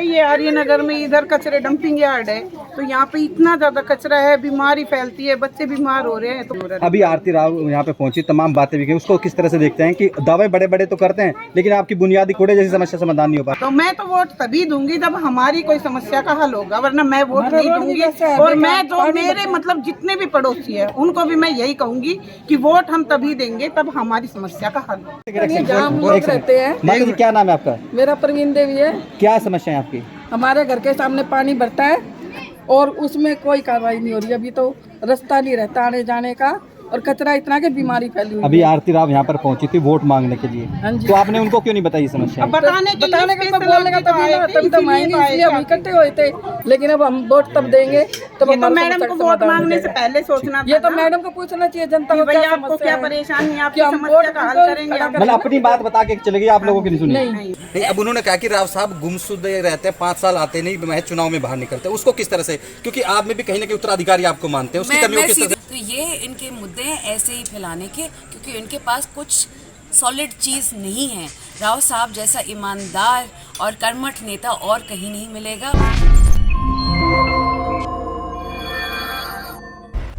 ये आर्यनगर में इधर कचरे डंपिंग यार्ड है, तो यहाँ पे इतना ज्यादा कचरा है, बीमारी फैलती है, बच्चे बीमार हो रहे हैं। तो अभी आरती राव यहाँ पे पहुंची, तमाम बातें भी की, उसको किस तरह से देखते हैं कि दावे बड़े बड़े तो करते हैं लेकिन आपकी बुनियादी कूड़े जैसी समस्या समाधान नहीं हो पाता। तो मैं तो वोट तभी दूंगी जब हमारी कोई समस्या का हल होगा, वरना मैं वोट नहीं दूंगी। और मैं जो मेरे मतलब जितने भी पड़ोसी है उनको भी मैं यही कहूंगी कि वोट हम तभी देंगे जब हमारी समस्या का हल हो। जाम लोग रहते हैं। माता जी क्या नाम है आपका? मेरा प्रवीण देवी है। क्या समस्या है आपकी? हमारे घर के सामने पानी भरता है और उसमें कोई कार्रवाई नहीं हो रही। अभी तो रास्ता नहीं रहता आने जाने का और कचरा इतना कि बीमारी फैली हुई। अभी आरती राव यहाँ पर पहुंची थी वोट मांगने के लिए, हाँ जी। तो आपने उनको क्यों नहीं बताई समस्या? बताने का बोलने का तभी तो आएंगे, इसलिए हम इकट्ठे हुए थे। लेकिन अब हम वोट तब देंगे तब तो मैडम को वोट मांगने से पहले सोचना। ये तो मैडम को पूछना चाहिए जनता को भैया आपको क्या परेशानी है, आपकी हम समस्या का हल करेंगे। मतलब अपनी बात बता के चले गए, आप लोगों की नहीं सुनी? नहीं, अब उन्होंने कहा कि राव साहब गुमशुदा रहते हैं, 5 साल आते नहीं, महज चुनाव में बाहर निकलते हैं। उसको किस तरह से, क्योंकि आप में भी कहीं ना कहीं उत्तराधिकारी आपको मानते हैं, उसकी कमियों किस तरह? तो ये इनके मुद्दे हैं ऐसे ही फैलाने के, क्योंकि इनके पास कुछ सॉलिड चीज़ नहीं है। राव साहब जैसा ईमानदार और कर्मठ नेता और कहीं नहीं मिलेगा।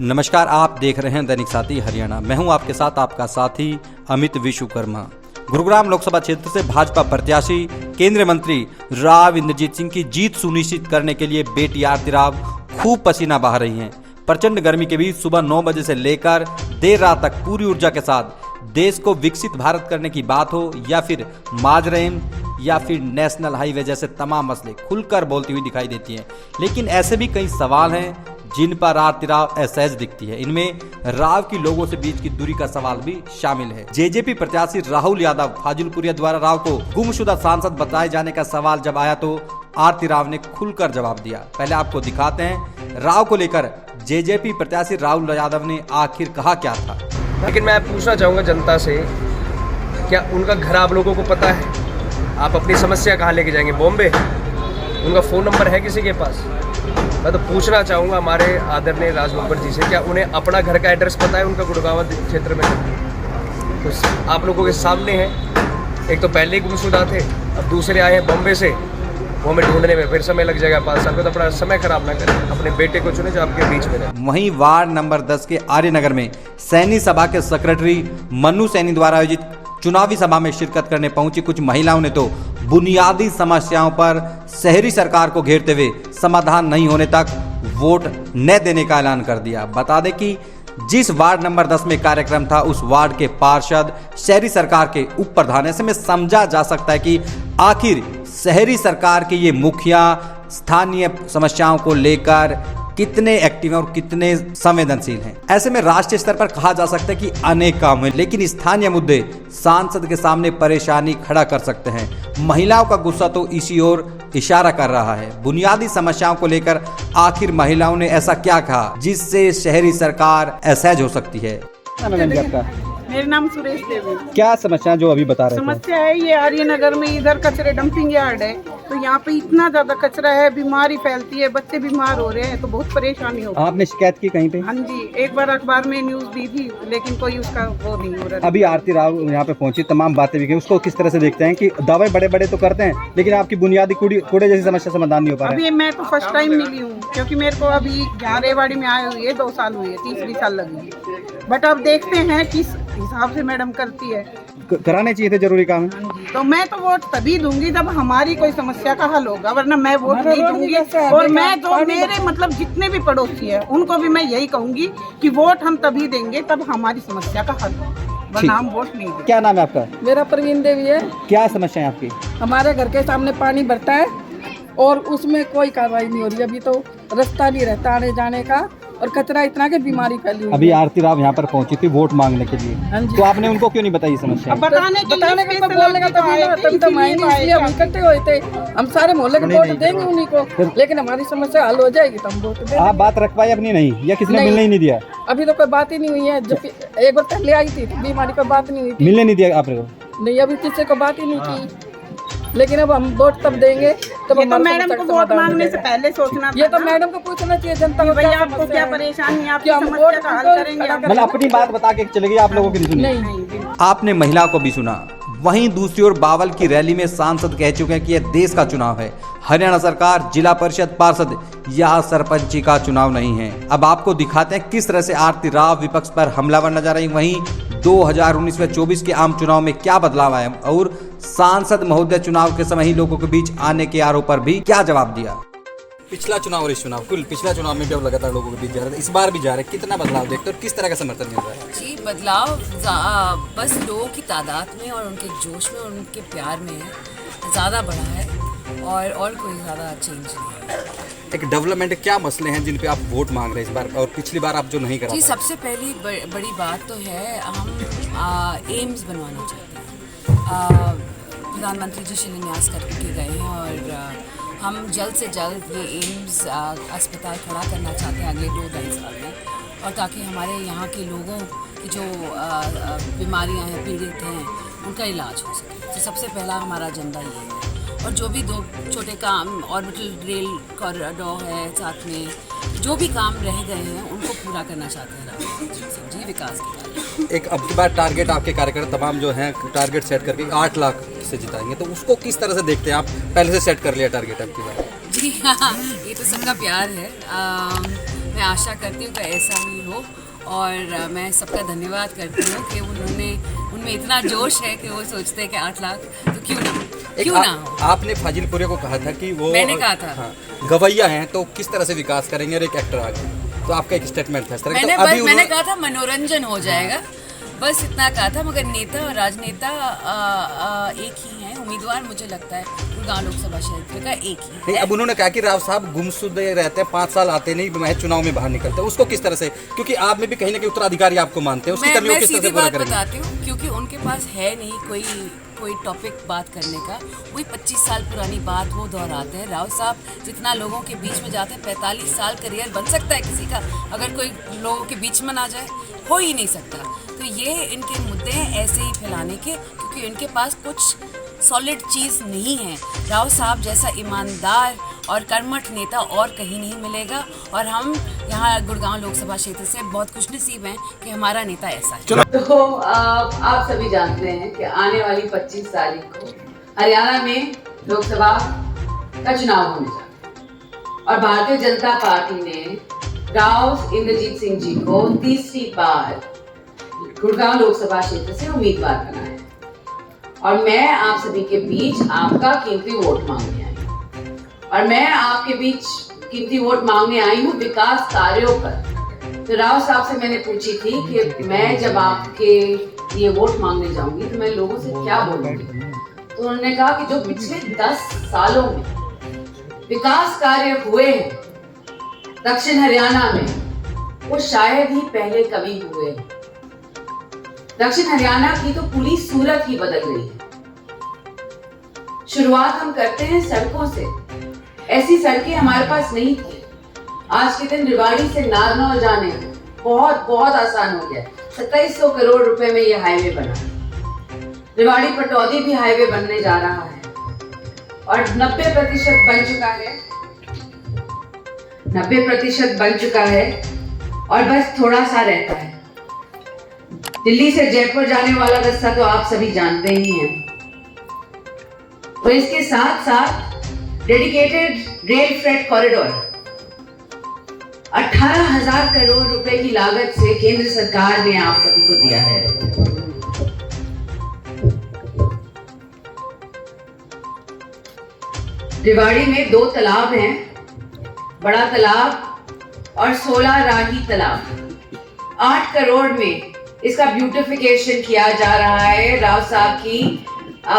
नमस्कार, आप देख रहे हैं दैनिक साथी हरियाणा। मैं हूं आपके साथ आपका साथी अमित विश्वकर्मा। गुरुग्राम लोकसभा क्षेत्र से भाजपा प्रत्याशी केंद्रीय मंत्री राव इंद्रजीत सिंह की जीत सुनिश्चित करने के लिए बेटी आरती राव खूब पसीना बहा रही हैं। प्रचंड गर्मी के बीच सुबह 9 बजे से लेकर देर रात तक पूरी ऊर्जा के साथ देश को विकसित भारत करने की बात हो या फिर माजरेन या फिर नेशनल हाईवे जैसे तमाम मसले खुलकर बोलती हुई दिखाई देती हैं। लेकिन ऐसे भी कई सवाल हैं जिन पर आरती राव असहज दिखती है। इनमें राव की लोगों से बीच की दूरी का सवाल भी शामिल है। जेजेपी प्रत्याशी राहुल यादव फाजिलपुरिया द्वारा राव को गुमशुदा सांसद बताए जाने का सवाल जब आया तो आरती राव ने खुलकर जवाब दिया। पहले आपको दिखाते हैं राव को लेकर जेजेपी प्रत्याशी राहुल यादव ने आखिर कहा क्या था। लेकिन मैं पूछना चाहूँगा जनता से, क्या उनका घर आप लोगों को पता है? आप अपनी समस्या कहाँ लेके जाएंगे? बॉम्बे? उनका फ़ोन नंबर है किसी के पास? मैं तो पूछना चाहूँगा हमारे आदरणीय राज बब्बर जी से, क्या उन्हें अपना घर का एड्रेस पता है उनका गुड़गांव क्षेत्र में? तो आप लोगों के सामने है, एक तो पहले ही गुमशुदा थे, अब दूसरे आए हैं बॉम्बे से, वो हमें ढूंढने में फिर समय लग जाएगा 5 साल में। तो अपना समय खराब ना करें, अपने बेटे को चुने जो आपके बीच में रहे। वहीं वार्ड नंबर 10 के आर्यनगर में सैनी सभा के सेक्रेटरी मनु सैनी द्वारा आयोजित चुनावी सभा में शिरकत करने पहुंची कुछ महिलाओं ने तो बुनियादी समस्याओं पर शहरी सरकार को घेरते हुए समाधान नहीं होने तक वोट न देने का ऐलान कर दिया। बता दें कि जिस वार्ड नंबर 10 में कार्यक्रम था उस वार्ड के पार्षद शहरी सरकार के उप प्रधान। ऐसे में समझा जा सकता है कि आखिर शहरी सरकार के ये मुखिया स्थानीय समस्याओं को लेकर कितने एक्टिव हैं और कितने संवेदनशील हैं। ऐसे में राष्ट्रीय स्तर पर कहा जा सकता है कि अनेक काम हैं, लेकिन स्थानीय मुद्दे सांसद के सामने परेशानी खड़ा कर सकते हैं। महिलाओं का गुस्सा तो इसी ओर इशारा कर रहा है। बुनियादी समस्याओं को लेकर आखिर महिलाओं ने ऐसा क्या कहा जिससे शहरी सरकार असहज हो सकती है? मेरा नाम सुरेश देवी। क्या समस्या जो अभी बता रहे थे? समस्या है ये आर्यनगर में इधर कचरे डंपिंग यार्ड है, तो यहाँ पे इतना ज्यादा कचरा है, बीमारी फैलती है, बच्चे बीमार हो रहे हैं, तो बहुत परेशानी होती है। आपने शिकायत की कहीं पे? हाँ जी, एक बार अखबार में न्यूज दी थी, लेकिन कोई उसका वो नहीं हो रहा। अभी आरती राव यहाँ पे पहुंची, तमाम बातें भी की, उसको किस तरह से देखते हैं कि दावे बड़े बड़े तो करते हैं लेकिन आपकी बुनियादी कूड़े जैसी समस्या समाधान नहीं हो पा रहा है? अभी मैं तो फर्स्ट टाइम मिली हूँ, क्योंकि मेरे को अभी यहाँ रेवाड़ी में आए हुए 2 साल हुए, तीसरी साल लगी है। बट अब देखते हैं किस हिसाब से मैडम करती है। कराने चाहिए थे जरूरी काम है। तो मैं तो वोट तभी दूंगी जब हमारी कोई समस्या का हल होगा, वरना मैं वोट नहीं दूंगी। और मैं जो मेरे मतलब जितने भी पड़ोसी है उनको भी मैं यही कहूंगी कि वोट हम तभी देंगे तब हमारी समस्या का हल हो, वरना हम वोट नहीं देंगे। क्या नाम है आपका? मेरा प्रवीण देवी है। क्या समस्या है आपकी? हमारे घर के सामने पानी भरता है और उसमें कोई कार्रवाई नहीं हो रही। अभी तो रास्ता नहीं रहता आने जाने का और कचरा इतना कि बीमारी फैली हुई। अभी आरती राव यहाँ पर पहुंची थी वोट मांगने के लिए, हाँ जी। तो आपने उनको क्यों नहीं बताई समस्या? बताने का बोलने का तभी तो आएंगे, इसलिए हम इकट्ठे हुए थे। हम सारे मोहल्ले को वोट देंगे उन्हीं को, लेकिन हमारी समस्या हल हो जाएगी तो हम वोट देंगे। आप बात रख पाए अपनी? नहीं, या किसी ने मिलने ही नहीं दिया? अभी तो कोई बात ही नहीं हुई है। जब एक बार पहले आई थी बीमारी कोई बात नहीं हुई थी। मिलने नहीं दिया आपको? नहीं, अभी किसी को बात ही नहीं की। लेकिन अब हम वोट तब देंगे तब तो मैडम को वोट मांगने से पहले सोचना। ये तो मैडम को पूछना चाहिए जनता को, भैया आपको क्या परेशानी है, आपकी हम समस्या का हल करेंगे। मतलब अपनी बात बता के चले गए, आप लोगों की नहीं सुनी? नहीं। आपने महिलाओं को भी सुना। वहीं दूसरी ओर बावल की रैली में सांसद कह चुके हैं कि यह देश का चुनाव है हरियाणा सरकार, जिला परिषद, पार्षद या सरपंची का चुनाव नहीं है। अब आपको दिखाते हैं किस तरह से आरती राव विपक्ष पर हमलावर नजर आई। वहीं 2019 व 24 के आम चुनाव में क्या बदलाव आया और सांसद महोदय चुनाव के समय ही लोगों के बीच आने के आरोप पर भी क्या जवाब दिया। पिछला चुनाव और इस चुनाव, कुल पिछला चुनाव में भी अब लगातार लोगों के बीच जा रहे थे, इस बार भी जा रहे, कितना बदलाव देखते हो और किस तरह का समर्थन मिल रहा है? जी, बदलाव बस लोगों की तादाद में और उनके जोश में और उनके प्यार में है, ज़्यादा बढ़ा है और कोई ज़्यादा चेंज नहीं है। एक डेवलपमेंट क्या मसले हैं जिन पे आप वोट मांग रहे हैं इस बार और पिछली बार आप जो नहीं करा? जी, सबसे पहली बड़ी बात तो है हम एम्स बनवाना चाहते हैं। प्रधानमंत्री जी शिलान्यास करके गए हैं और हम जल्द से जल्द ये एम्स अस्पताल खड़ा करना चाहते हैं अगले 2-2.5 साल में, और ताकि हमारे यहाँ के लोगों की जो बीमारियाँ हैं, पीड़ित हैं, उनका इलाज हो सके। तो सबसे पहला हमारा एजेंडा ये है। और जो भी 2 छोटे काम, ऑर्बिटल रेल कॉरिडोर है, साथ में जो भी काम रह गए हैं उनको पूरा करना चाहते हैं जी, विकास के कार्य। एक अब की बार टारगेट आपके कार्यकर्ता तमाम जो हैं टारगेट सेट करके 8 लाख से जिताएंगे, तो उसको किस तरह से देखते हैं आप? पहले से सेट कर लिया टारगेट आपकी बार? जी हाँ, ये तो सबका प्यार है। मैं आशा करती हूँ कि ऐसा ही हो और मैं सबका धन्यवाद करती हूँ कि उनमें इतना जोश है कि वो सोचते हैं कि 8 लाख तो क्यों ना हो। आपने फाजिलपुरे को कहा था कि वो, मैंने कहा था, हाँ, गवैया हैं तो किस तरह से विकास करेंगे और एक एक्टर आ गए, तो आपका एक स्टेटमेंट था इस तरह का। मैंने कहा था मनोरंजन हो जाएगा, बस इतना कहा था। मगर नेता और राजनेता एक ही हैं, उम्मीदवार मुझे लगता है गुड़गांव लोकसभा क्षेत्र का एक ही है। अब उन्होंने कहा कि राव साहब गुमशुदे रहते हैं, 5 साल आते नहीं, महज चुनाव में बाहर निकलते हैं, उसको किस तरह से, क्योंकि आप में भी कहीं ना कहीं उत्तराधिकारी आपको मानते हैं, उसकी कमियों को किस तरह से पूरा करेंगे? बताती हूँ, क्योंकि उनके पास है नहीं कोई टॉपिक बात करने का। वही 25 साल पुरानी बात वो दोहराते हैं। राव साहब जितना लोगों के बीच में जाते हैं, 45 साल करियर बन सकता है किसी का, अगर कोई लोगों के बीच में ना जाए, हो ही नहीं सकता। तो ये इनके मुद्दे हैं ऐसे ही फैलाने के, क्योंकि इनके पास कुछ सॉलिड चीज़ नहीं है। राव साहब जैसा ईमानदार और कर्मठ नेता और कहीं नहीं मिलेगा, और हम यहाँ गुड़गांव लोकसभा क्षेत्र से बहुत खुशनसीब हैं कि हमारा नेता ऐसा है। तो आप सभी जानते हैं कि आने वाली 25 तारीख को हरियाणा में लोकसभा का चुनाव होने जा रहा है और भारतीय जनता पार्टी ने राव इंद्रजीत सिंह जी को तीसरी बार गुड़गांव लोकसभा क्षेत्र से उम्मीदवार बनाया है। और मैं आप सभी के बीच आपका कीमती वोट मांगने आई हूँ, और मैं आपके बीच कीमती वोट मांगने आई हूँ विकास कार्यों पर। तो राव साहब से मैंने पूछी थी कि मैं जब आपके लिए वोट मांगने जाऊंगी तो मैं लोगों से क्या बोलूंगी, तो उन्होंने कहा कि जो पिछले 10 सालों में विकास कार्य हुए हैं दक्षिण हरियाणा में, वो शायद ही पहले कभी हुए। दक्षिण हरियाणा की तो पूरी सूरत ही बदल गई है। शुरुआत हम करते हैं सड़कों से। ऐसी सड़कें हमारे पास नहीं थी। आज के दिन रेवाड़ी से नारनौल जाने बहुत बहुत आसान हो गया। 2700 करोड़ रुपए में यह हाईवे बना। रेवाड़ी पटौदी भी हाईवे बनने जा रहा है और 90% बन चुका है। 90% बन चुका है और बस थोड़ा सा रहता है। दिल्ली से जयपुर जाने वाला रास्ता तो आप सभी जानते ही हैं। और इसके साथ साथ dedicated rail freight corridor 18,000 crore रुपए की लागत से केंद्र सरकार ने आप सभी को दिया है। रेवाड़ी में 2 तालाब हैं, बड़ा तालाब और 16 राही तालाब। 8 करोड़ में इसका ब्यूटिफिकेशन किया जा रहा है राव साहब की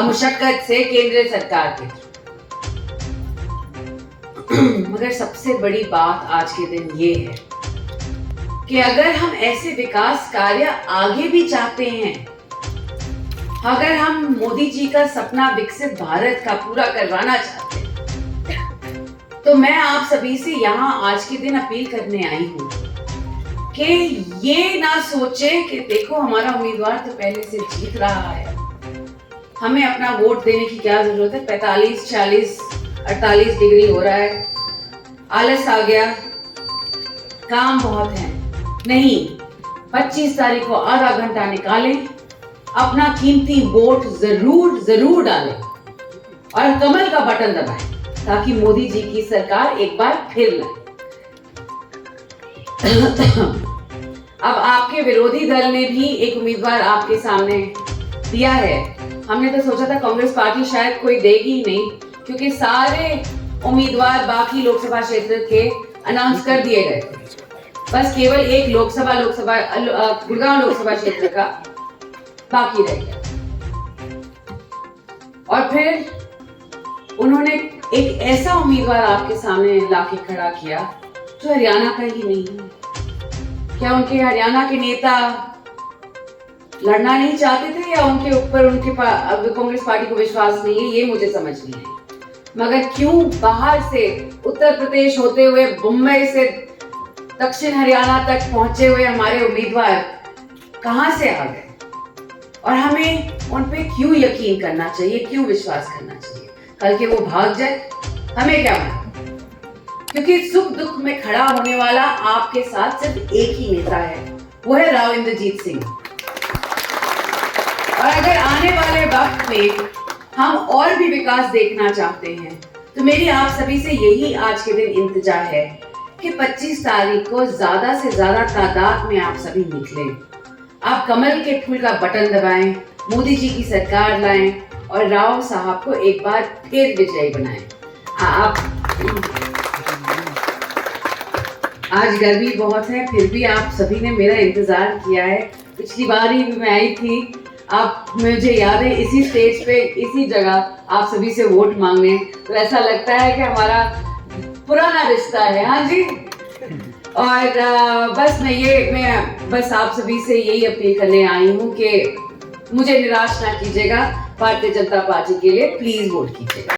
मुशक्कत से केंद्र सरकार के। मगर सबसे बड़ी बात आज के दिन ये है कि अगर हम ऐसे विकास कार्य आगे भी चाहते हैं, अगर हम मोदी जी का सपना विकसित भारत का पूरा करवाना चाहते हैं, तो मैं आप सभी से यहाँ आज के दिन अपील करने आई हूँ कि ये ना सोचे कि देखो हमारा उम्मीदवार तो पहले से जीत रहा है, हमें अपना वोट देने की क्या जरूरत है। 45, 46, 48 डिग्री हो रहा है, आलस आ गया, काम बहुत है। नहीं, 25 तारीख को आधा घंटा निकालें, अपना कीमती वोट जरूर डालें और कमल का बटन दबाएं। ताकि मोदी जी की सरकार एक बार फिर लाए। अब आपके विरोधी दल ने भी एक उम्मीदवार आपके सामने दिया है। हमने तो सोचा था कांग्रेस पार्टी शायद कोई देगी ही नहीं, क्योंकि सारे उम्मीदवार बाकी लोकसभा क्षेत्र के अनाउंस कर दिए गए थे। बस केवल एक गुड़गांव लोकसभा क्षेत्र का बाकी रह गया। और फिर उन्होंने एक ऐसा उम्मीदवार आपके सामने लाके खड़ा किया जो हरियाणा का ही नहीं है। क्या उनके हरियाणा के नेता लड़ना नहीं चाहते थे, या उनके ऊपर कांग्रेस पार्टी को विश्वास नहीं है, ये मुझे समझ नहीं है। मगर क्यों बाहर से उत्तर प्रदेश होते हुए मुंबई से दक्षिण हरियाणा तक पहुंचे हुए हमारे उम्मीदवार कहां से आ गए, और हमें उन पे क्यों यकीन करना चाहिए, क्यों विश्वास करना चाहिए? कल के वो भाग जाए, हमें क्या मालूम? क्योंकि सुख दुख में खड़ा होने वाला आपके साथ सिर्फ एक ही नेता है, वो है राव इंद्रजीत सिंह। और अगर आने वाले वक्त में हम और भी विकास देखना चाहते हैं, तो मेरी आप सभी से यही आज के दिन इंतजा है कि 25 तारीख को ज्यादा से ज्यादा तादाद में आप सभी निकलें। आप कमल के फूल का बटन दबाएं, मोदी जी की सरकार लाएं और राव साहब को एक बार फिर विजयी बनाएं। आज गर्मी बहुत है, फिर भी आप सभी ने मेरा इंतजार किया है। पिछली बार ही मैं आई थी, आप मुझे याद है इसी स्टेज पे इसी जगह आप सभी से वोट मांगने, तो ऐसा लगता है कि हमारा पुराना रिश्ता है। हाँ जी। और मैं बस आप सभी से यही अपील करने आई हूँ कि मुझे निराश ना कीजिएगा, भारतीय जनता पार्टी के लिए प्लीज वोट कीजिएगा।